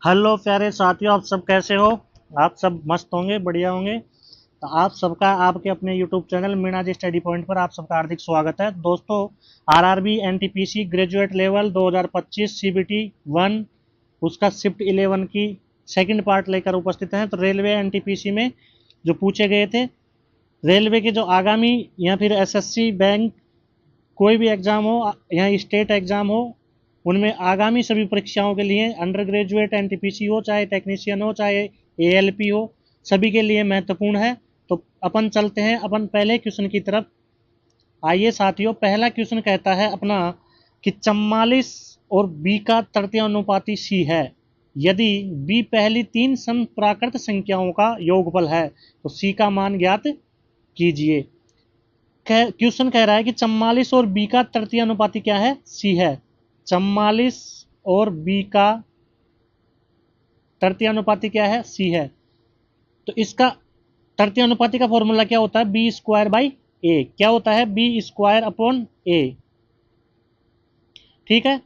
Hello प्यारे साथियों, आप सब कैसे हो। आप सब मस्त होंगे, बढ़िया होंगे। तो आप सबका आपके अपने यूट्यूब चैनल मीणा जी स्टडी पॉइंट पर आप सबका हार्दिक स्वागत है दोस्तों। RRB NTPC graduate level 2025 CBT 1 उसका शिफ्ट 11 की सेकंड पार्ट लेकर उपस्थित हैं। तो रेलवे एनटीपीसी में जो पूछे गए थे, रेलवे के जो आगामी या फिर एसएससी बैंक कोई भी एग्ज़ाम हो या स्टेट एग्ज़ाम हो, उनमें आगामी सभी परीक्षाओं के लिए अंडर ग्रेजुएट एनटीपीसी हो, चाहे टेक्नीशियन हो, चाहे एएलपी हो, सभी के लिए महत्वपूर्ण है। तो अपन चलते हैं अपन पहले क्वेश्चन की तरफ। आइए साथियों, पहला क्वेश्चन कहता है अपना कि 44 और बी का तृतीय अनुपाती सी है यदि बी पहली तीन समप्राकृत संख्याओं का योगफल है तो सी का मान ज्ञात कीजिए। क्वेश्चन कह रहा है कि 44 और बी का तृतीय अनुपाती क्या है, सी है। 44 और बी का तृतीय अनुपाती क्या है, सी है। तो इसका तृतीय अनुपाती का फॉर्मूला क्या होता है, बी स्क्वायर बाई ए। क्या होता है, बी स्क्वायर अपॉन ए। ठीक है,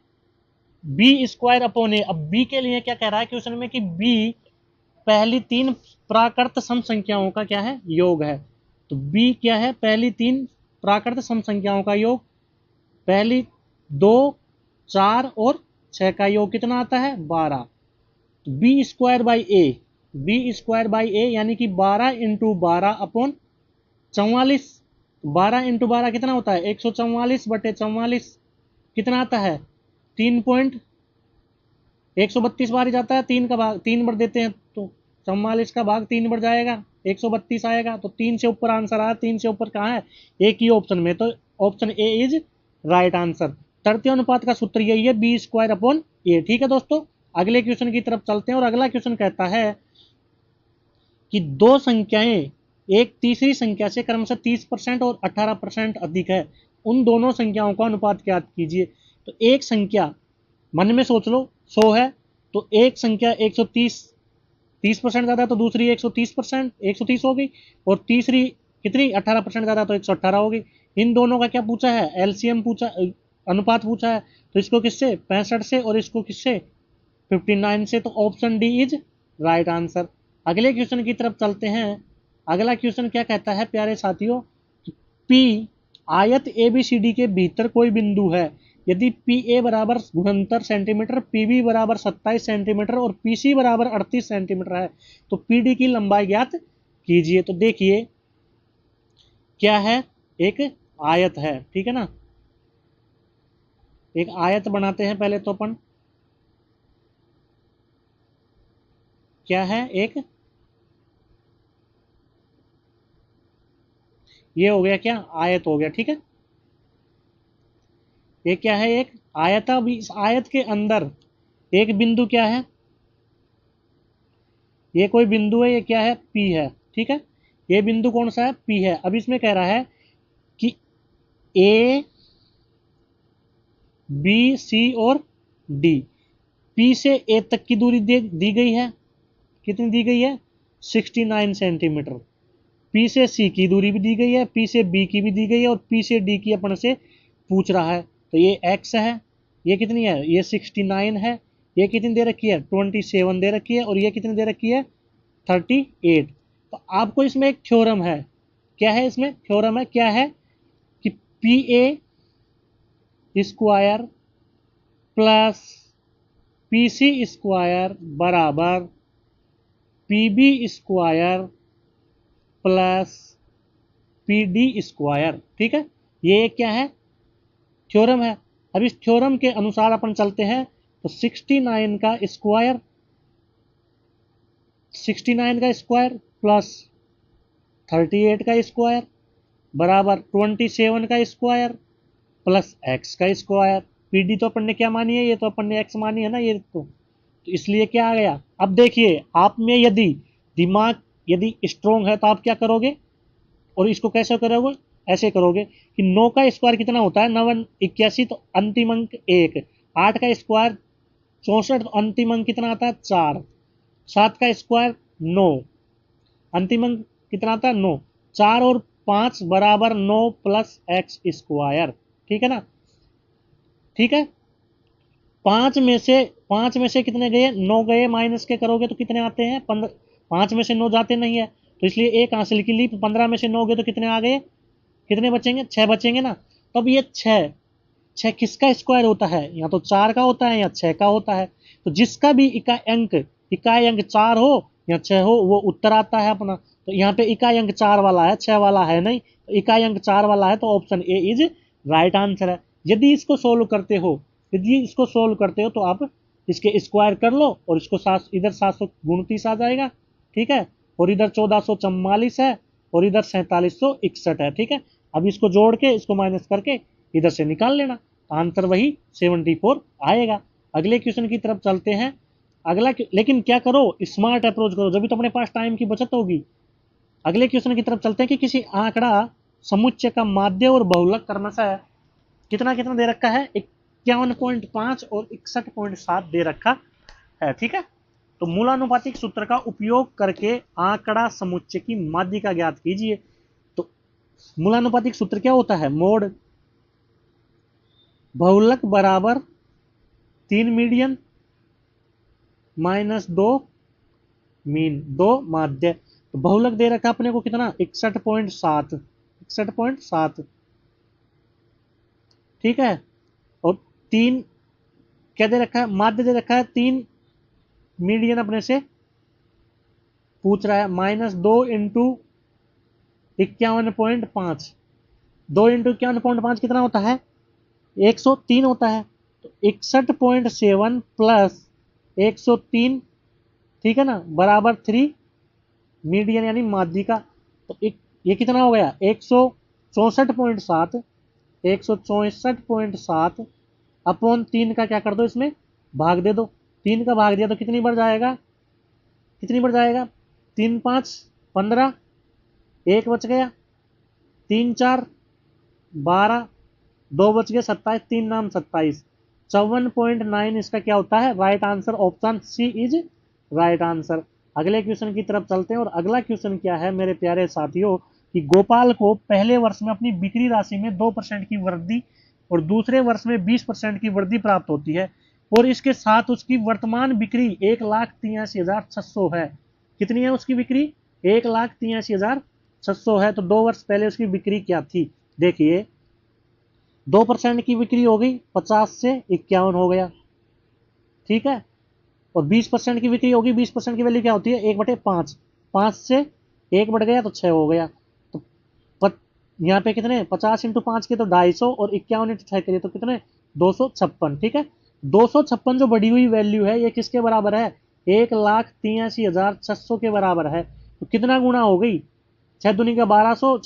बी स्क्वायर अपॉन ए। अब बी के लिए क्या कह रहा है क्वेश्चन में कि बी पहली तीन प्राकृत सम संख्याओं का क्या है, योग है। तो बी क्या है, पहली तीन प्राकृत सम संख्याओं का योग। पहली दो, चार और छह का योग कितना आता है, 12। B square by A, B square by A यानी कि 12 × 12 अपॉन 44। 12 × 12 कितना होता है, 144/44 कितना आता है, 3.132 बार ही जाता है। तीन का भाग तीन बार देते हैं तो 44 का भाग 3 बार जाएगा, 132 आएगा। तो 3 से ऊपर आंसर आया। 3 से ऊपर कहाँ है, एक ही ऑप्शन में। तो option A is right answer. तृतीय अनुपात का सूत्र यही है, बी स्क्वायर अपॉन ए। ठीक है दोस्तों, अगले क्वेश्चन की तरफ चलते हैं। और अगला क्वेश्चन कहता है कि दो संख्याएं एक तीसरी संख्या से क्रमशः 30% और 18% अधिक है, उन दोनों संख्याओं का अनुपात ज्ञात कीजिए। तो एक संख्या, मन में सोच लो, 100 है तो एक संख्या 130, 30% ज्यादा तो दूसरी 130%, 130 होगी। और तीसरी कितनी, 18% ज्यादा तो 118 होगी। इन दोनों का क्या पूछा है, एलसीएम पूछा, अनुपात पूछा है। तो इसको किससे, 65 से, और इसको किससे, 59 से। तो option D is right answer. अगले क्वेश्चन की तरफ चलते हैं। अगला क्वेश्चन क्या कहता है प्यारे साथियों, पी आयत ए बी सी डी के भीतर कोई बिंदु है यदि पी ए बराबर 69 सेंटीमीटर, पी बी बराबर 27 सेंटीमीटर और पी सी बराबर 38 सेंटीमीटर है तो पी डी की लंबाई ज्ञात कीजिए। तो देखिए क्या है, एक आयत है, ठीक है ना। एक आयत बनाते हैं पहले तो अपन। क्या है, एक ये हो गया, क्या आयत हो गया, ठीक है। ये क्या है, एक आयत। अब इस आयत के अंदर एक बिंदु क्या है, ये कोई बिंदु है, ये क्या है, पी है, ठीक है। ये बिंदु कौन सा है, पी है। अब इसमें कह रहा है कि ए बी सी और डी, पी से ए तक की दूरी दी गई है। कितनी दी गई है, 69 सेंटीमीटर। पी से सी की दूरी भी दी गई है, पी से बी की भी दी गई है, और पी से डी की अपन से पूछ रहा है। तो ये एक्स है, ये कितनी है, ये 69 है। ये कितनी दे रखी है, 27 दे रखी है। और ये कितनी दे रखी है, 38। तो आपको इसमें एक थ्योरम है। क्या है इसमें, थ्योरम है, क्या है कि P A square plus P C square बराबर P B square plus P D square. ठीक है, ये क्या है, थ्योरम है। अब इस थ्योरम के अनुसार अपन चलते हैं। तो 69 का स्क्वायर, 69 का स्क्वायर प्लस 38 का स्क्वायर बराबर 27 का स्क्वायर प्लस एक्स का स्क्वायर। पीडी तो अपन ने क्या मानी है, ये तो अपन ने एक्स मानी है ना, ये तो इसलिए क्या आ गया। अब देखिए, आप में यदि दिमाग यदि स्ट्रोंग है तो आप क्या करोगे, और इसको कैसे करोगे, ऐसे करोगे कि 9 का स्क्वायर कितना होता है, 9 81। तो अंतिम अंक 1। 8 का स्क्वायर 64। तो अंतिम अंक कितना आता है, 4। 7 का स्क्वायर 9, अंतिम अंक कितना आता है, 9। 4 और 5 बराबर 9 प्लस एक्स स्क्वायर। ठीक है ना, ठीक है। पांच में से कितने गए, 9 गए, माइनस के करोगे तो कितने आते हैं, 15। 5 में से 9 जाते नहीं है, तो इसलिए एक हासिल की ली। 15 में से 9 गए तो कितने आ गए, कितने बचेंगे, 6 बचेंगे ना। तब ये 6 6 किसका स्क्वायर होता है, या तो 4 का होता है या 6 का होता है। तो जिसका भी इकाई अंक 4 हो या 6 हो वो उत्तर आता है अपना। तो यहाँ पे इकाई अंक 4 वाला है, 6 वाला है नहीं, तो इकाई अंक 4 वाला है, तो option A is right answer है। यदि इसको सोल्व करते हो, तो आप इसके स्क्वायर कर लो, और इसको इधर 729 आ जाएगा, ठीक है, और इधर 1444 है, और इधर 4761 है, ठीक है। अब इसको जोड़ के इसको माइनस करके इधर से निकाल लेना, आंसर वही 74 आएगा। अगले क्वेश्चन की तरफ चलते हैं। लेकिन क्या करो, स्मार्ट अप्रोच करो, जब तो अपने पास टाइम की बचत होगी। अगले क्वेश्चन की तरफ चलते हैं कि किसी आंकड़ा समुच्चय का माध्य और बहुलक क्रमशः कितना कितना दे रखा है, 51.5 और 61.7 दे रखा है, ठीक है। तो मूलानुपातिक सूत्र का उपयोग करके आंकड़ा समुच्चय की माध्यिका ज्ञात कीजिए। तो मूलानुपातिक सूत्र क्या होता है, मोड बहुलक बराबर 3 मीडियन माइनस 2 मीन, 2 माध्य। तो बहुलक दे रखा अपने को कितना, 61.7, ठीक है। और 3 क्या दे रखा है, माध्य दे रखा है 3 मीडियन अपने से पूछ रहा है, -2 × 51.5, 2 × 51.5 कितना होता है, 103 होता है। तो 61.7 प्लस 103, ठीक है ना, बराबर 3 मीडियन यानी माध्यिका। तो ये कितना हो गया, 164.7, 164.7 अपॉन 3 का क्या कर दो, इसमें भाग दे दो। 3 का भाग दिया तो कितनी बढ़ जाएगा, 3 5 15, 1 बच गया, 3 4 12, 2 बच गए 27, 3 नाम 27, 54.9 इसका क्या होता है, right answer. Option C is right answer. अगले क्वेश्चन की तरफ चलते हैं, और अगला क्वेश्चन क्या है मेरे प्यारे साथियों, कि गोपाल को पहले वर्ष में अपनी बिक्री राशि में 2% की वृद्धि और दूसरे वर्ष में 20% की वृद्धि प्राप्त होती है, और इसके साथ उसकी वर्तमान बिक्री 1,83,600 है। कितनी है उसकी बिक्री, 1,83,600 है। तो 2 वर्ष पहले उसकी बिक्री क्या थी, देखिए 2% की बिक्री हो गई, 50 से 51 हो गया, ठीक है। और 20% की बिक्री होगी, 20% की वैल्यू क्या होती है, 1/5, 5 से 1 बढ़ गया तो 6 हो गया। तो यहाँ पे कितने, 50 × 5 के तो 250, और 51 × 6 के लिए तो कितने, 256, ठीक है। 256 जो बढ़ी हुई वैल्यू है, ये किसके बराबर है, 1,83,600 के बराबर है। तो कितना गुना हो गई, 6 दूनी का 1200,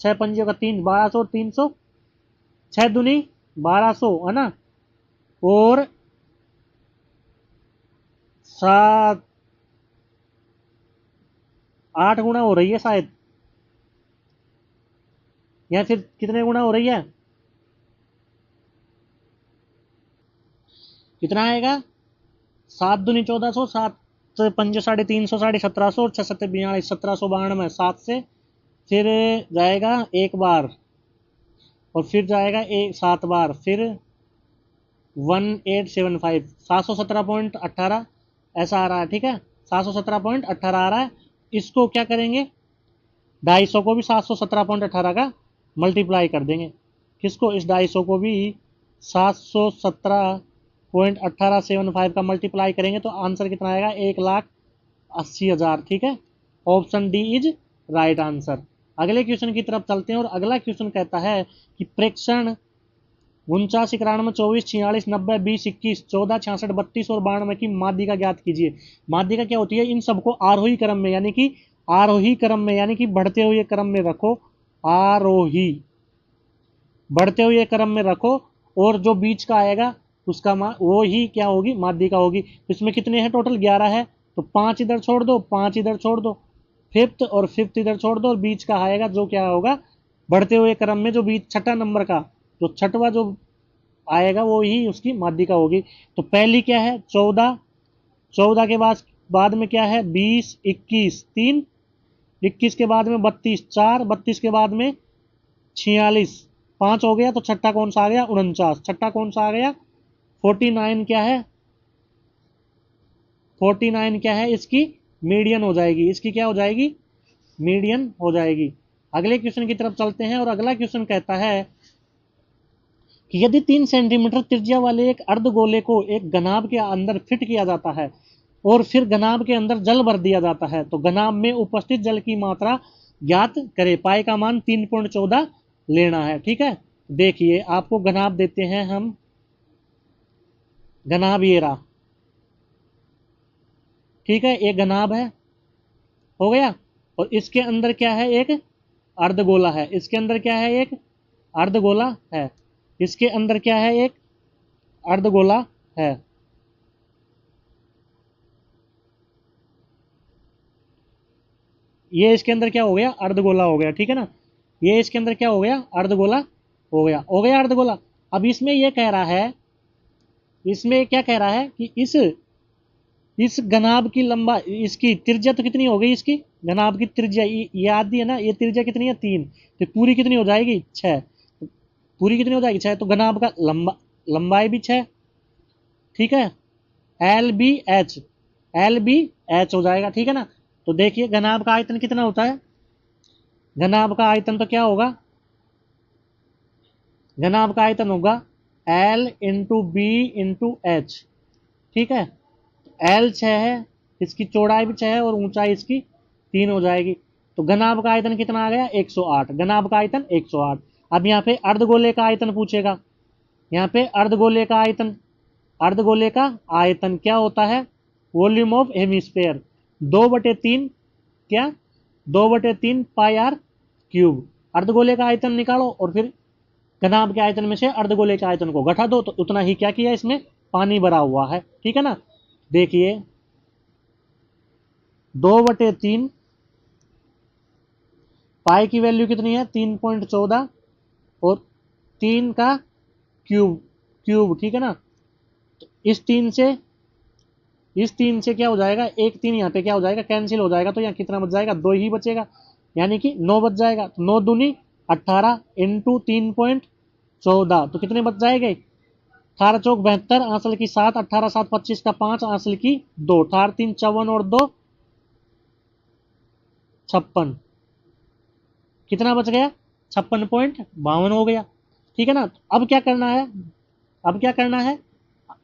6 पंजियों का 3, 1200 और 300, 6 दूनी 1200 है ना, और 7 8 गुना हो रही है शायद, या फिर कितने गुना हो रही है, कितना आएगा, 7 दूनी 1400, 7 पंजे 350, 1750, और 6 7 42, 1792, 7 से फिर जाएगा एक बार, और फिर जाएगा एक 7 बार, फिर 1875, 717.18 ऐसा आ रहा है, ठीक है, 717.18 आ रहा है। इसको क्या करेंगे, 250 को भी 717.18 का मल्टीप्लाई कर देंगे। किसको, इस 250 को भी 717.1875 का मल्टीप्लाई करेंगे, तो आंसर कितना आएगा, 1,80,000, ठीक है। Option D is right answer. अगले क्वेश्चन की तरफ चलते हैं, और अगला क्वेश्चन कहता है कि प्रेक्षण 49, 91, 24, 46, 90, 20, 21, 14, 66, 32 और 92 की माध्यिका ज्ञात कीजिए। माध्यिका क्या होती है, इन सबको आरोही क्रम में, यानी कि बढ़ते हुए क्रम में रखो, आरोही बढ़ते हुए क्रम में रखो, और जो बीच का आएगा उसका वो ही क्या होगी, माध्यिका होगी। इसमें कितने हैं, टोटल 11 है, तो 5 इधर छोड़ दो, 5 इधर छोड़ दो, फिफ्थ और फिफ्थ इधर छोड़ दो, और बीच का आएगा जो क्या होगा, बढ़ते हुए क्रम में जो बीच छठा नंबर का जो छठवा जो आएगा वो ही उसकी माध्यिका होगी। तो पहली क्या है, 14, 14 के बाद में क्या है, 20, 21, 3, 21 के बाद में 32, 4, 32 के बाद में 46, 5 हो गया, तो छठा कौन सा आ गया, 49, छठा कौन सा आ गया, 49 क्या है, 49 क्या है, इसकी मीडियन हो जाएगी, इसकी क्या हो जाएगी, मीडियन हो जाएगी। अगले क्वेश्चन की तरफ चलते हैं और अगला क्वेश्चन कहता है कि यदि 3 सेंटीमीटर त्रिज्या वाले एक अर्धगोले को एक घनाभ के अंदर फिट किया जाता है और फिर घनाभ के अंदर जल भर दिया जाता है तो घनाभ में उपस्थित जल की मात्रा ज्ञात करे, पाई का मान 3.14 लेना है। ठीक है, देखिए आपको घनाभ देते हैं हम, घनाभ ये रहा, ठीक है, एक घनाभ है, हो गया। और इसके अंदर क्या है, एक अर्धगोला है, इसके अंदर क्या है, एक अर्धगोला है, इसके अंदर क्या है, एक अर्धगोला है। ये इसके अंदर क्या हो गया, अर्धगोला हो गया, ठीक है ना, ये इसके अंदर क्या हो गया, अर्धगोला हो गया, हो गया अर्धगोला। अब इसमें ये कह रहा है, इसमें क्या कह रहा है कि इस घनाभ की लंबा, इसकी त्रिज्या तो कितनी हो गई, इसकी घनाभ की त्रिज्या याद दी है ना, ये त्रिज्या कितनी है 3, तो पूरी कितनी हो जाएगी 6, पूरी कितनी हो जाएगी 6, तो घनाभ का लंबाई भी 6, ठीक है, L B H, L B H हो जाएगा, ठीक है ना। तो देखिए घनाभ का आयतन कितना होता है, घनाभ का आयतन तो क्या होगा, घनाभ का आयतन होगा L into B into H, ठीक है, एल 6 है, इसकी चौड़ाई भी 6 है और ऊंचाई इसकी 3 हो जाएगी। तो घनाभ का आयतन कितना आ गया, 108, घनाभ का आयतन 108। अब यहाँ पे अर्धगोले का आयतन पूछेगा, यहाँ पे अर्धगोले का आयतन, अर्धगोले का आयतन क्या होता है, वॉल्यूम ऑफ हेमिस्फेयर, 2/3 क्या, 2/3 पाई आर क्यूब। अर्धगोले का आयतन निकालो और फिर घनाभ के आयतन में से अर्धगोले के आयतन को घटा दो, तो उतना ही क्या किया, इसमें पानी भरा हुआ है, ठीक है ना। देखिए 2/3, पाई की वैल्यू कितनी है 3.14 और 3 का क्यूब, क्यूब, ठीक है ना। तो इस तीन से क्या हो जाएगा, एक 3 यहाँ पे क्या हो जाएगा, कैंसिल हो जाएगा, तो यहाँ कितना बच जाएगा, 2 ही बचेगा, यानी कि 9 बच जाएगा। तो 9 दूनी 18 इंटू 3.14, तो कितने बच जाएंगे, 18 चौक 72, आंसर की 7, 18 7 25 का 5, आंसर की 2, 18 3 54 और 2 56, कितना बच गया, 56.52 हो गया, ठीक है ना। अब क्या करना है, अब क्या करना है,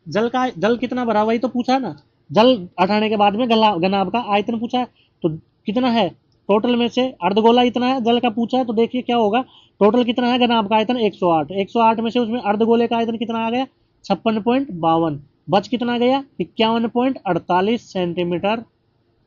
जल कितना भरा, वही तो पूछा है ना, जल हटाने के बाद में घनाभ का आयतन पूछा है, तो कितना है, टोटल में से अर्धगोला इतना है, जल का पूछा है, तो देखिए क्या होगा, टोटल कितना है घनाभ का आयतन 108, 108 में से उसमें अर्धगोले का आयतन कितना आ गया 56.52, बच कितना गया 51.48 सेंटीमीटर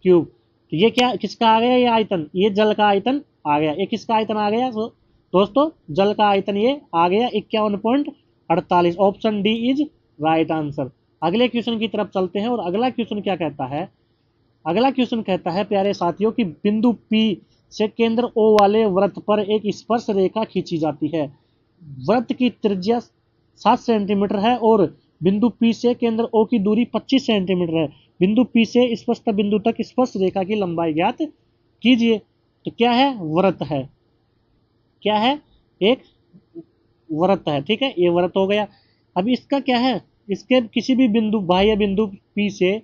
क्यूब। तो ये क्या किसका आ गया, ये आयतन, ये जल का आयतन आ गया, ये किसका आयतन आ गया, तो दोस्तों जल का आयतन ये आ गया 51.48, option D is right answer. अगले क्वेश्चन की तरफ चलते हैं और अगला क्वेश्चन क्या कहता है, अगला क्वेश्चन कहता है प्यारे साथियों कि बिंदु P से केंद्र O वाले वृत्त पर एक स्पर्श रेखा खींची जाती है, वृत्त की त्रिज्या 7 सेंटीमीटर है और बिंदु P से केंद्र O की दूरी 25 सेंटीमीटर है, बिंदु P से स्पर्श बिंदु तक स्पर्श रेखा की लंबाई ज्ञात कीजिए। तो क्या है, वृत्त है, क्या है, एक वृत्त है, ठीक है, ये वृत्त हो गया। अब इसका क्या है, इसके किसी भी बिंदु बाह्य बिंदु P से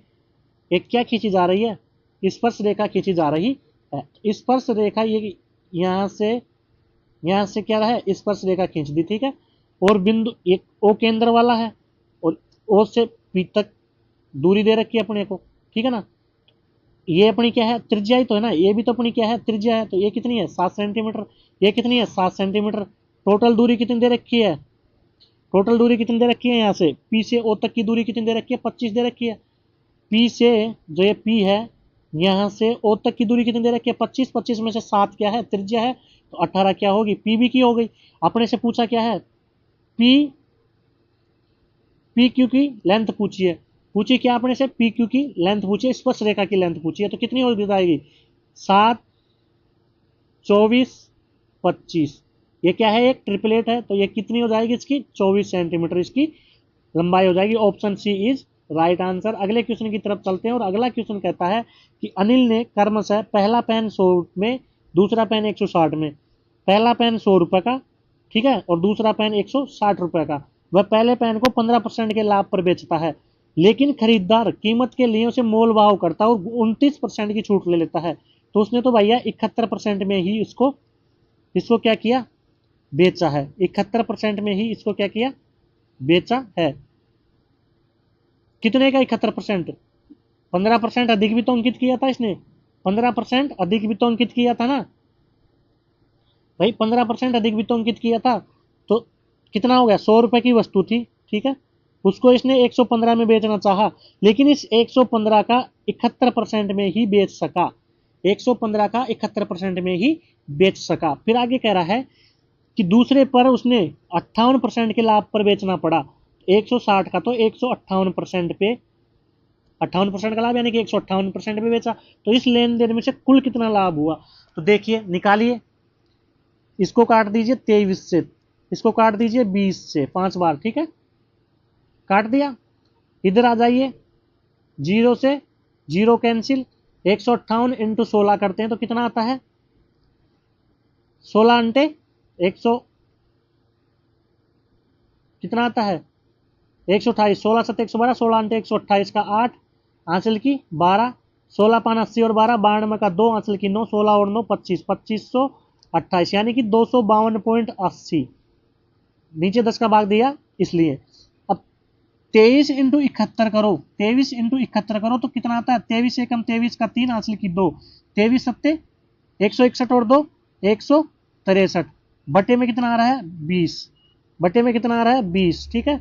एक क्या खींची जा रही है, स्पर्श रेखा खींची जा रही है, स्पर्श रेखा ये यहाँ से क्या रहा है, स्पर्श रेखा खींच दी, ठीक है, और बिंदु एक O केंद्र वाला है और O से P तक दूरी दे रखी है अपने को, ठीक है ना। ये अपनी क्या है, त्रिज्या ही तो है ना, ये भी तो अपनी क्या है, त्रिज्या है, तो ये कितनी है 7 सेंटीमीटर, ये कितनी है 7 सेंटीमीटर, टोटल दूरी कितनी दे रखी है, टोटल दूरी कितनी दे रखी है, यहाँ से P से O तक की दूरी कितनी दे रखी है 25 दे रखी है, P से जो ये P है यहाँ से O तक की दूरी कितनी दे रखी है 25, 25 में से 7 क्या है त्रिज्या है, तो 18 क्या होगी, P भी की हो गई। अपने से पूछा क्या है, P Q की लेंथ पूछी है, पूछी क्या अपने से, P Q की लेंथ पूछी, स्पर्श रेखा की लेंथ पूछी है, तो कितनी हो जाएगी 7 24 25, ये क्या है एक ट्रिपलेट है, तो ये कितनी हो जाएगी इसकी 24 सेंटीमीटर इसकी लंबाई हो जाएगी, option C is right answer. अगले क्वेश्चन की तरफ चलते हैं और अगला क्वेश्चन कहता है कि अनिल ने क्रमशः पहला पेन 100 में, दूसरा पेन 160 में, पहला पेन 100 रुपए का, ठीक है, और दूसरा पेन 160 रुपए का वह पहले पेन को 15% के लाभ पर बेचता है, लेकिन खरीदार कीमत के लिए उसे मोल भाव करता है और 29% की छूट ले लेता है। तो उसने तो भैया 71% में ही इसको क्या किया, बेचा है। 71% में ही इसको क्या किया, बेचा है। कितने का 71%? 15% अधिक भी तो अंकित किया था इसने, 15% अधिक भी तो अंकित किया था ना भाई, 15% अधिक भी तो अंकित किया था। तो कितना हो गया, 100 रुपए की वस्तु थी, ठीक है, उसको इसने 115 में बेचना चाहा, लेकिन इस 115 का 71% में ही बेच सका, 115 का 71% में ही बेच सका। फिर आगे कह रहा है कि दूसरे पर उसने 58% के लाभ पर बेचना पड़ा, 160 का तो 158% पे, 58% का लाभ यानी कि 158% पे बेचा। तो इस लेन देन में से कुल कितना लाभ हुआ, तो देखिए निकालिए। इसको काट दीजिए 23 से, इसको काट दीजिए 20 से 5 बार, ठीक है, काट दिया। इधर आ जाइए, 0 से 0 कैंसिल, 158 इंटू 16 करते हैं तो कितना आता है, 16 अंटे 100, कितना आता है 128, 16 7 112, 16 अंटे 128 का 8, आंचल की 12, 16 पान 80 और 12, 92 का 2, आंचल की 9, 16 और 9 25, 2528 यानी कि 252.80, नीचे 10 का भाग दिया इसलिए। अब 23 इंटू 71 करो, 23 इंटू 71 करो तो कितना आता है, 23 एकम 23 का 3, आंचल की 2, 23 सत्ते 161 और 2 163, बटे में कितना आ रहा है 20, बटे में कितना आ रहा है 20, ठीक है।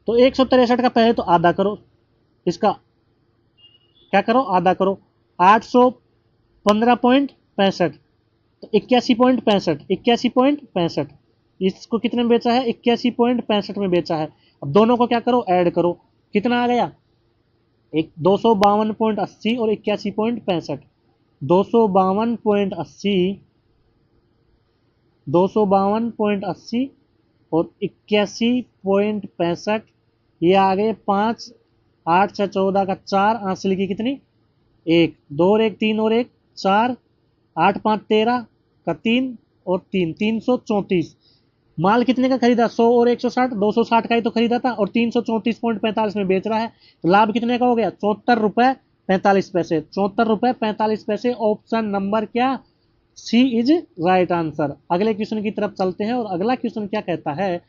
तो 163 का पहले तो आधा करो, इसका क्या करो, आधा करो, 815.65, तो 81.65, इसको कितने में बेचा है, 81.65 में बेचा है। अब दोनों को क्या करो, ऐड करो, कितना आ गया, एक 252.80 और 81.65, 252.80, 252.80 और 81.65, ये आ गए 5, 8 6 14 का 4, आंसर की कितनी 1, 2 और 1 3 और 1 4, 8 5 13 का 3 और 3, 334। माल कितने का खरीदा, 100 और 160, 260 का ही तो खरीदा था और 334.45 में बेच रहा है, तो लाभ कितने का हो गया, 74 रुपए 45 पैसे, 74 रुपए 45 पैसे। ऑप्शन नंबर क्या, सी इज राइट आंसर। अगले क्वेश्चन की तरफ चलते हैं और अगला क्वेश्चन क्या कहता है,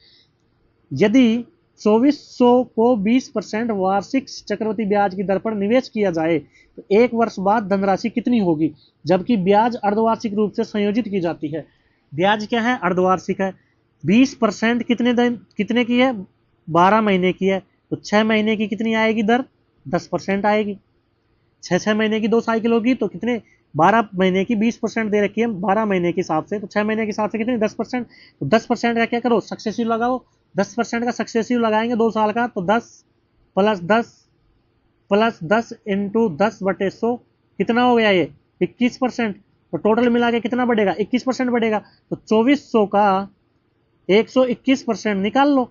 यदि 2400 को 20% वार्षिक चक्रवृद्धि ब्याज की दर पर निवेश किया जाए तो एक वर्ष बाद धनराशि कितनी होगी, जबकि ब्याज अर्धवार्षिक रूप से संयोजित की जाती है। ब्याज क्या है, अर्धवार्षिक है, 20% कितने दिन कितने की है, 12 महीने की है, तो 6 महीने की कितनी आएगी दर, 10% आएगी। 6 महीने की 2 साइकिल होगी तो कितने, 12 महीने की 20% दे रखी है 12 महीने के हिसाब से, तो 6 महीने के हिसाब से कितनी 10%, तो 10% का क्या करो, सक्सेसिव लगाओ, 10% का सक्सेसिव लगाएंगे 2 साल का, तो 10 प्लस 10 इंटू 10/100 कितना हो गया, ये 21%। तो टोटल मिला के कितना बढ़ेगा, 21% बढ़ेगा। तो 2400 का 121% निकाल लो,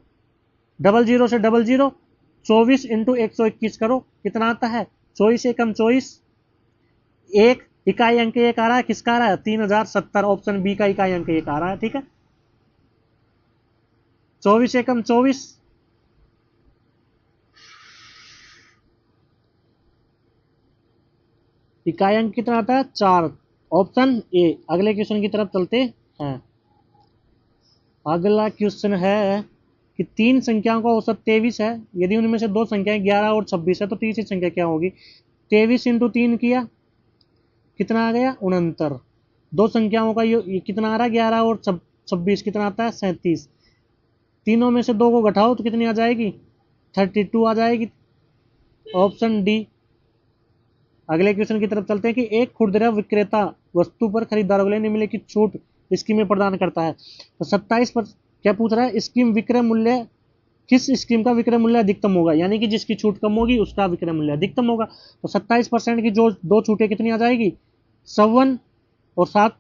00 से 00, 24 इंटू 121 करो, कितना आता है, 24 एकम 24, एक इकाई अंक एक आ रहा है, किसका आ रहा है 3070, ऑप्शन बी का इकाई अंक एक आ रहा है, ठीक है। 24 एकम 24, इकाई अंक कितना आता है 4, ऑप्शन ए। अगले क्वेश्चन की तरफ चलते हैं। अगला क्वेश्चन है कि 3 संख्याओं का औसत 23 है, यदि उनमें से 2 संख्याएं 11 और 26 है तो तीसरी संख्या क्या होगी। 23 इंटू 3 किया, कितना आ गया 69, 2 संख्याओं का ये कितना आ रहा है 11 और 26, कितना आता है 37, तीनों में से 2 को घटाओ तो कितनी आ जाएगी 32 आ जाएगी, ऑप्शन डी। अगले क्वेश्चन की तरफ चलते हैं कि एक खुदरा विक्रेता वस्तु पर खरीदारों के लिए निम्नलिखित छूट स्कीमें प्रदान करता है। तो 27 पर क्या पूछ रहा है, स्कीम विक्रय मूल्य, किस स्कीम का विक्रय मूल्य अधिकतम होगा, यानी कि जिसकी छूट कम होगी उसका विक्रय मूल्य अधिकतम होगा। तो 27% की जो 2 छूटें कितनी आ जाएगी 57 और 7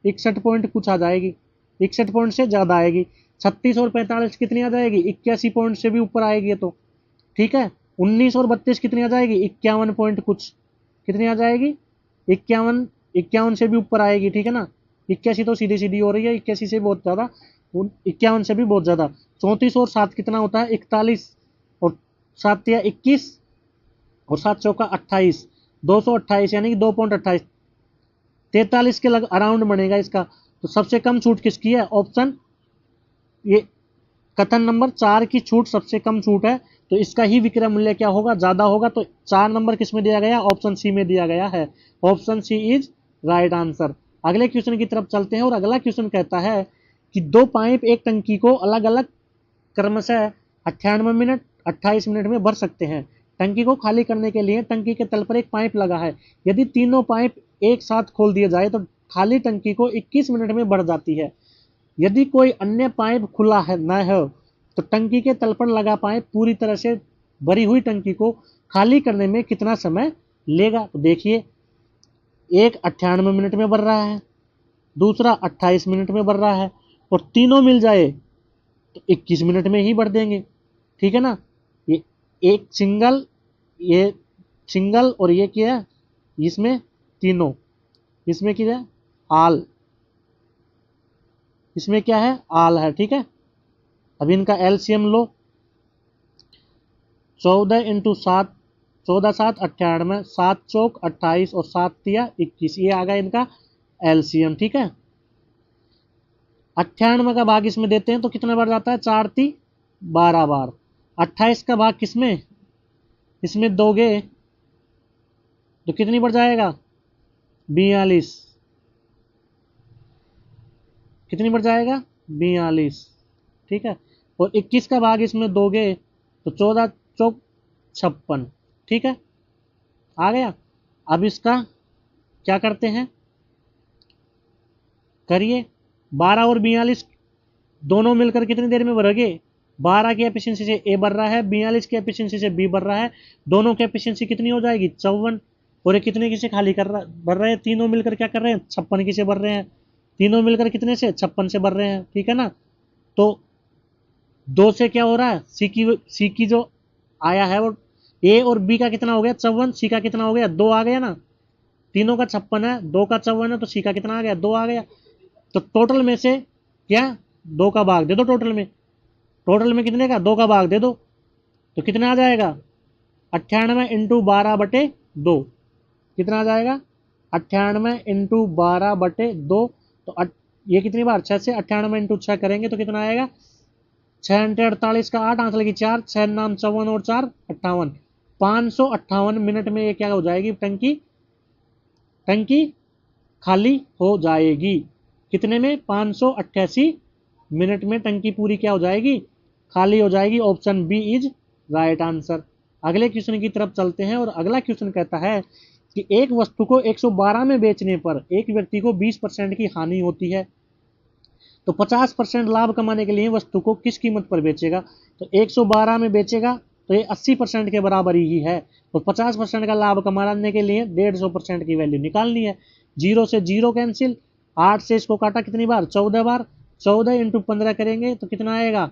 61 पॉइंट कुछ आ जाएगी, 61 पॉइंट से ज्यादा आएगी। 36 और 45 कितनी आ जाएगी 81 पॉइंट से भी ऊपर आएगी तो, ठीक है। 19 और 32 कितनी आ जाएगी 51 पॉइंट कुछ, कितनी आ जाएगी 51 से भी ऊपर आएगी, ठीक है ना। 81 तो सीधी सीधी हो रही है, 81 से बहुत ज्यादा 51 से भी बहुत ज़्यादा। 34 और 7 कितना होता है 41, और 7 या 21 और 7 चौका 28, 228 यानी कि 2.28, 43 के लग अराउंड बनेगा इसका। तो सबसे कम छूट किसकी है, ऑप्शन ये कथन नंबर 4 की छूट सबसे कम छूट है, तो इसका ही विक्रय मूल्य क्या होगा, ज्यादा होगा। तो 4 नंबर किस में दिया गया, ऑप्शन सी में दिया गया है। Option C is right answer. अगले क्वेश्चन की तरफ चलते हैं और अगला क्वेश्चन कहता है कि दो पाइप एक टंकी को अलग अलग क्रमशः 98 मिनट 28 मिनट में भर सकते हैं। टंकी को खाली करने के लिए टंकी के तल पर एक पाइप लगा है। यदि तीनों पाइप एक साथ खोल दिए जाए तो खाली टंकी को 21 मिनट में भर जाती है। यदि कोई अन्य पाइप खुला है न हो तो टंकी के तल पर लगा पाइप पूरी तरह से भरी हुई टंकी को खाली करने में कितना समय लेगा। तो देखिए, एक 98 मिनट में भर रहा है, दूसरा 28 मिनट में भर रहा है, और तीनों मिल जाए तो 21 मिनट में ही भर देंगे। ठीक है ना। ये एक सिंगल, ये सिंगल, और ये क्या है, इसमें तीनों, इसमें क्या है आल, इसमें क्या है आल है। ठीक है। अब इनका एलसीएम लो, 14 इंटू 7, 14 7 98, 7 चौक 28 और 7 तिया 21, ये आ गया इनका एलसीएम। ठीक है। 98 का भाग इसमें देते हैं तो कितना बार जाता है, 4 ती 12 बार। 28 का भाग किसमें, इसमें दोगे तो कितनी बार जाएगा, 42, कितनी बार जाएगा 42। ठीक है। और 21 का भाग इसमें दोगे तो 14 चौक 56। ठीक है, आ गया। अब इसका क्या करते हैं, करिए। 12 और 42 दोनों मिलकर कितनी देर में भरोगे, 12 की एफिशिएंसी से ए भर रहा है, 42 की एफिशिएंसी से बी भर रहा है, दोनों की एफिशिएंसी कितनी हो जाएगी 54। और ये कितने की से खाली कर रहा भर रहे हैं, तीनों मिलकर क्या कर रहे हैं 56 की से भर रहे हैं, तीनों मिलकर कितने से 56 से भर रहे हैं। ठीक है ना। तो 2 से क्या हो रहा है, सी की जो आया है वो ए और बी का कितना हो गया 54, सी का कितना हो गया 2 आ गया ना, तीनों का 56 है, 2 का 54 है, तो सी का कितना आ गया 2 आ गया। तो टोटल में से क्या 2 का भाग दे दो, टोटल में कितने का 2 का भाग दे दो, तो कितना आ जाएगा 98 इंटू 12/2, कितना आ जाएगा 98 इंटू 12/2। तो ये कितनी बार 6 से 98 इंटू 6 करेंगे तो कितना आएगा 6 48 का 8, आंसर लगी 4, 6 नाम 54 और 4 58, 558 मिनट में ये क्या हो जाएगी, टंकी खाली हो जाएगी। कितने में 588 मिनट में टंकी पूरी क्या हो जाएगी, खाली हो जाएगी। Option B is right answer. अगले क्वेश्चन की तरफ चलते हैं और अगला क्वेश्चन कहता है कि एक वस्तु को 112 में बेचने पर एक व्यक्ति को 20% की हानि होती है, तो 50% लाभ कमाने के लिए वस्तु को किस कीमत पर बेचेगा। तो 112 में बेचेगा तो ये 80% के बराबर ही है, और 50% का लाभ कमाने के लिए 150% की वैल्यू निकालनी है। 0 से 0 कैंसिल, 8 से इसको काटा कितनी बार 14 बार, 14 इंटू 15 करेंगे तो कितना आएगा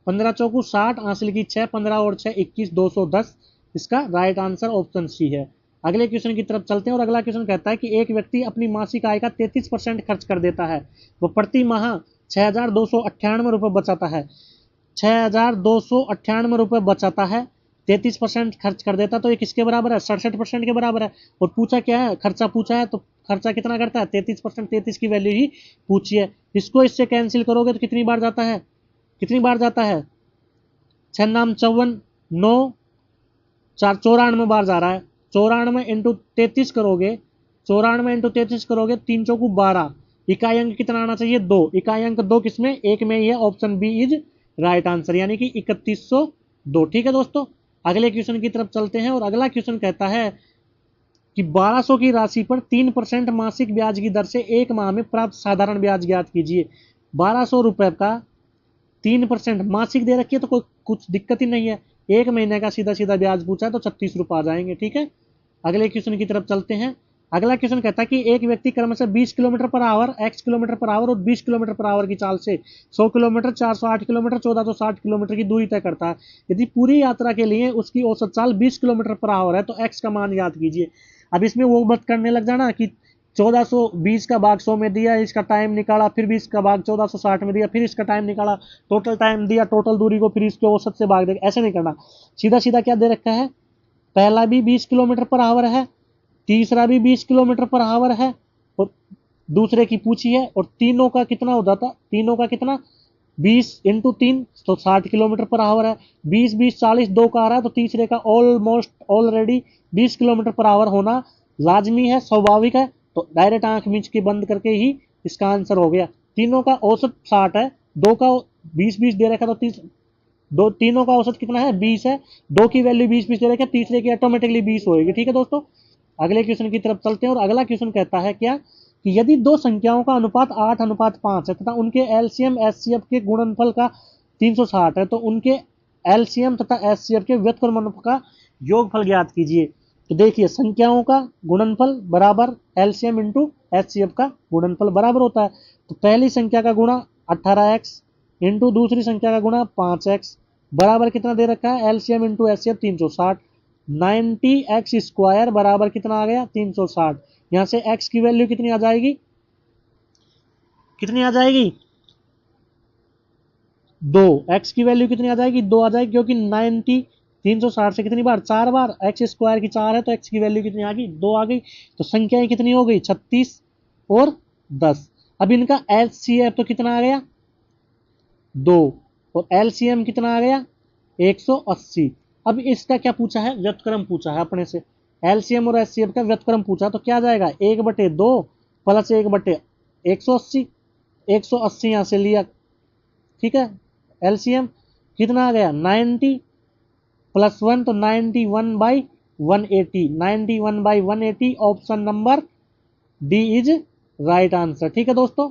15 चौकू 60, हासिल की 6, 15 और 6 21, 210। इसका राइट आंसर ऑप्शन सी है। अगले क्वेश्चन की तरफ चलते हैं और अगला क्वेश्चन कहता है कि एक व्यक्ति अपनी मासिक आय का 33% खर्च कर देता है, वो प्रति माह 6,298 रुपये बचाता है, 6,298 रुपये बचाता है, 33% खर्च कर देता, तो ये किसके बराबर है 67% के बराबर है। और पूछा क्या है, खर्चा पूछा है, तो खर्चा कितना करता है 33%, 33 की वैल्यू ही पूछी है। इसको इससे कैंसिल करोगे तो कितनी बार जाता है, कितनी बार जाता है 6 नाम 54, 9 4 94 बार जा रहा है। 94 इंटू 33 करोगे, 94 इंटू 33 करोगे 3 चौकू 12, इकाई अंक कितना आना चाहिए 2, इकाई अंक 2 किसमें, एक में ही है। Option B is right answer, यानी कि 3102। ठीक है दोस्तों, अगले क्वेश्चन की तरफ चलते हैं और अगला क्वेश्चन कहता है कि 1200 की राशि पर 3% मासिक ब्याज की दर से एक माह में प्राप्त साधारण ब्याज ज्ञात कीजिए। 1200 रुपए का 3% मासिक दे रखी है तो कोई कुछ दिक्कत ही नहीं है, एक महीने का सीधा सीधा ब्याज पूछा है तो 36 रुपये आ जाएंगे। ठीक है, अगले क्वेश्चन की तरफ चलते हैं। अगला क्वेश्चन कहता है कि एक व्यक्ति क्रमशः 20 kilometre per hour, x kilometre per hour और 20 किलोमीटर पर आवर की चाल से 100 किलोमीटर, 408 किलोमीटर, 1460 किलोमीटर की दूरी तय करता है। यदि पूरी यात्रा के लिए उसकी औसत चाल 20 किलोमीटर पर आवर है तो x का मान याद कीजिए। अब इसमें वो मत करने लग जाना कि 1420 का भाग 100 में दिया, इसका टाइम निकाला, फिर 20 का भाग 1460 में दिया, फिर इसका टाइम निकाला, टोटल टाइम दिया, टोटल दूरी को फिर इसके औसत से भाग देगा। ऐसे नहीं करना, सीधा सीधा क्या दे रखा है, पहला भी 20 किलोमीटर पर आवर है, तीसरा भी 20 किलोमीटर पर आवर है, और दूसरे की पूछी है, और तीनों का कितना हो जाता, तीनों का कितना 20 इंटू 3 तो 60 किलोमीटर पर आवर है। 20 20 40 दो का आ रहा है, तो तीसरे का almost already 20 kilometre per hour होना लाजमी है, स्वाभाविक है। तो डायरेक्ट आंख मीच के बंद करके ही इसका आंसर हो गया। तीनों का औसत 60 है, दो का 20 20 दे रखा, तो दो तीनों का औसत कितना है 20 है, दो की वैल्यू 20 20 दे रखा, तीसरे की ऑटोमेटिकली 20 होगी। ठीक है दोस्तों, अगले क्वेश्चन की तरफ चलते हैं। और अगला क्वेश्चन कहता है क्या कि यदि दो संख्याओं का अनुपात 8:5 है तथा उनके एलसीएम एचसीएफ के गुणनफल का 360 है, तो उनके एलसीएम तथा एचसीएफ के व्युत्क्रमानुपात का योगफल ज्ञात कीजिए। तो देखिए, संख्याओं का गुणनफल बराबर एलसीएम इंटू एचसीएफ का गुणनफल बराबर होता है। तो पहली संख्या का गुणा 18x इंटू दूसरी संख्या का गुणा 5x बराबर कितना दे रखा है, एलसीएम इंटू एचसीएफ 360। 90x² बराबर कितना आ गया 360। यहां से x की वैल्यू कितनी आ जाएगी, कितनी आ जाएगी 2। x की वैल्यू कितनी आ जाएगी 2 आ जाएगी, क्योंकि 90 360 से कितनी बार 4 बार, x² की 4 है, तो x की वैल्यू कितनी आ गई 2 आ गई। तो संख्याएं कितनी हो गई 36 और 10। अब इनका एचसीएफ तो कितना आ गया 2, और एलसीएम कितना आ गया 180। अब इसका क्या पूछा है, व्युत्क्रम पूछा है अपने से। एलसीएम और एचसीएफ का व्युत्क्रम पूछा, तो क्या जाएगा 1/2 प्लस 1/180। 180 यहां से लिया, ठीक है। एलसीएम कितना आ गया 90 प्लस 1, तो 91/180। 91/180 option number D is right answer. ठीक है दोस्तों,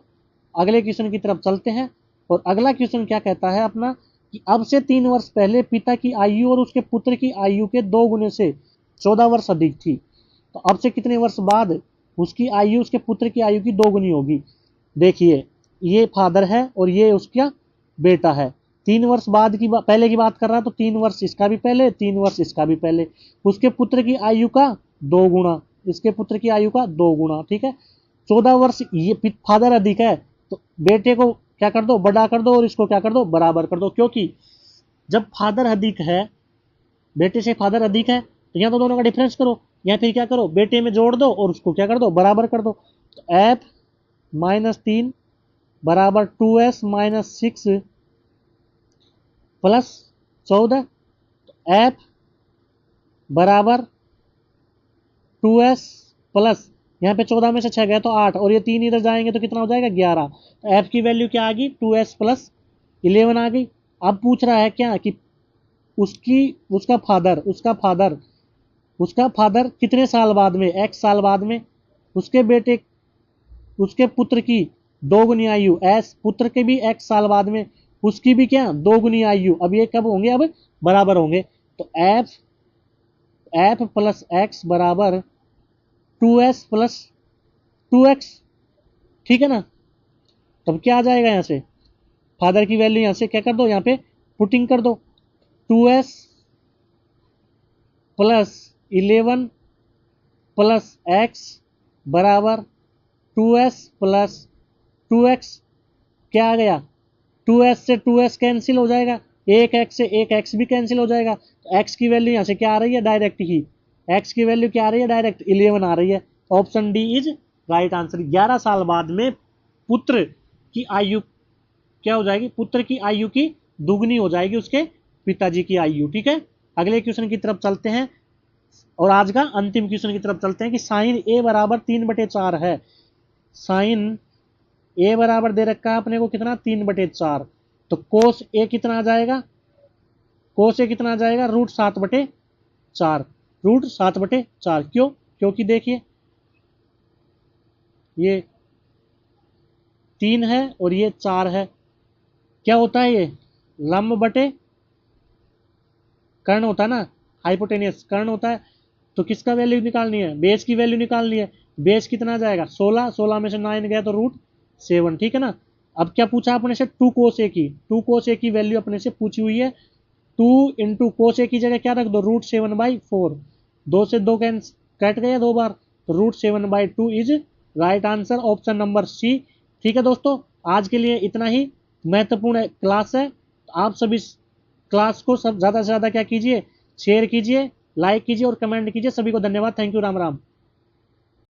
अगले क्वेश्चन की तरफ चलते हैं। और अगला क्वेश्चन क्या कहता है अपना कि अब से 3 वर्ष पहले पिता की आयु और उसके पुत्र की आयु के 2 गुने से 14 वर्ष अधिक थी, तो अब से कितने वर्ष बाद उसकी आयु उसके पुत्र की आयु की 2 गुनी होगी। देखिए, ये फादर है और ये उसका बेटा है। 3 वर्ष बाद की पहले की बात कर रहा है, तो 3 वर्ष इसका भी पहले, 3 वर्ष इसका भी पहले। उसके पुत्र की आयु का 2 गुना, इसके पुत्र की आयु का 2 गुना। ठीक है, 14 वर्ष ये फादर अधिक है, तो बेटे को क्या कर दो बड़ा कर दो, और इसको क्या कर दो बराबर कर दो। क्योंकि जब फादर अधिक है, बेटे से फादर अधिक है, तो यहाँ तो दोनों का डिफरेंस करो, या फिर क्या करो बेटे में जोड़ दो और उसको क्या कर दो बराबर कर दो। तो f-3 बराबर 2s-6 प्लस 14। तो f बराबर 2s प्लस, यहाँ पे 14 में से 6 गया तो 8, और ये 3 इधर जाएंगे तो कितना हो जाएगा 11। तो f की वैल्यू क्या आ गई 2s प्लस 11 आ गई। अब पूछ रहा है क्या कि उसका फादर कितने साल बाद में, x साल बाद में, उसके पुत्र की 2 गुनी आयु, एस पुत्र के भी x साल बाद में, उसकी भी क्या 2 गुनी आयु। अब ये कब होंगे, अब बराबर होंगे। तो f प्लस x बराबर 2s प्लस 2x। ठीक है ना, तब क्या आ जाएगा, यहाँ से फादर की वैल्यू यहाँ से क्या कर दो, यहाँ पे पुटिंग कर दो। 2s प्लस 11 प्लस x बराबर 2s प्लस 2x। क्या आ गया 2s से 2s कैंसिल हो जाएगा, एक x से एक x भी कैंसिल हो जाएगा। तो x की वैल्यू यहाँ से क्या आ रही है डायरेक्ट ही, x की वैल्यू क्या आ रही है डायरेक्ट 11 आ रही है। Option D is right answer. 11 साल बाद में पुत्र की आयु क्या हो जाएगी, पुत्र की आयु की दुगनी हो जाएगी उसके पिताजी की आयु। ठीक है, अगले क्वेश्चन की तरफ चलते हैं, और आज का अंतिम क्वेश्चन की तरफ चलते हैं कि साइन ए बराबर 3/4 है। साइन ए बराबर दे रखा है अपने को कितना 3/4। तो कोस ए कितना आ जाएगा, कोस ए कितना आ जाएगा √7/4। √7/4 क्यों, क्योंकि देखिए ये 3 है और ये 4 है। क्या होता है ये लंब बटे कर्ण होता है ना, हाइपोटेनियस कर्ण होता है। तो किसका वैल्यू निकालनी है, बेस की वैल्यू निकालनी है। बेस कितना जाएगा 16, 16 में से 9 गया तो √7। ठीक है ना, अब क्या पूछा अपने से 2 कोस ए की, 2 कोस ए की वैल्यू अपने से पूछी हुई है। 2 इंटू कोस ए की जगह क्या रख दो √7/4। 2 से 2 कट गया 2 बार, तो √7/2 is right answer option number C. ठीक है दोस्तों, आज के लिए इतना ही महत्वपूर्ण क्लास है। आप सभी क्लास को सब ज़्यादा से ज़्यादा क्या कीजिए, शेयर कीजिए, लाइक कीजिए और कमेंट कीजिए। सभी को धन्यवाद। Thank you. राम राम।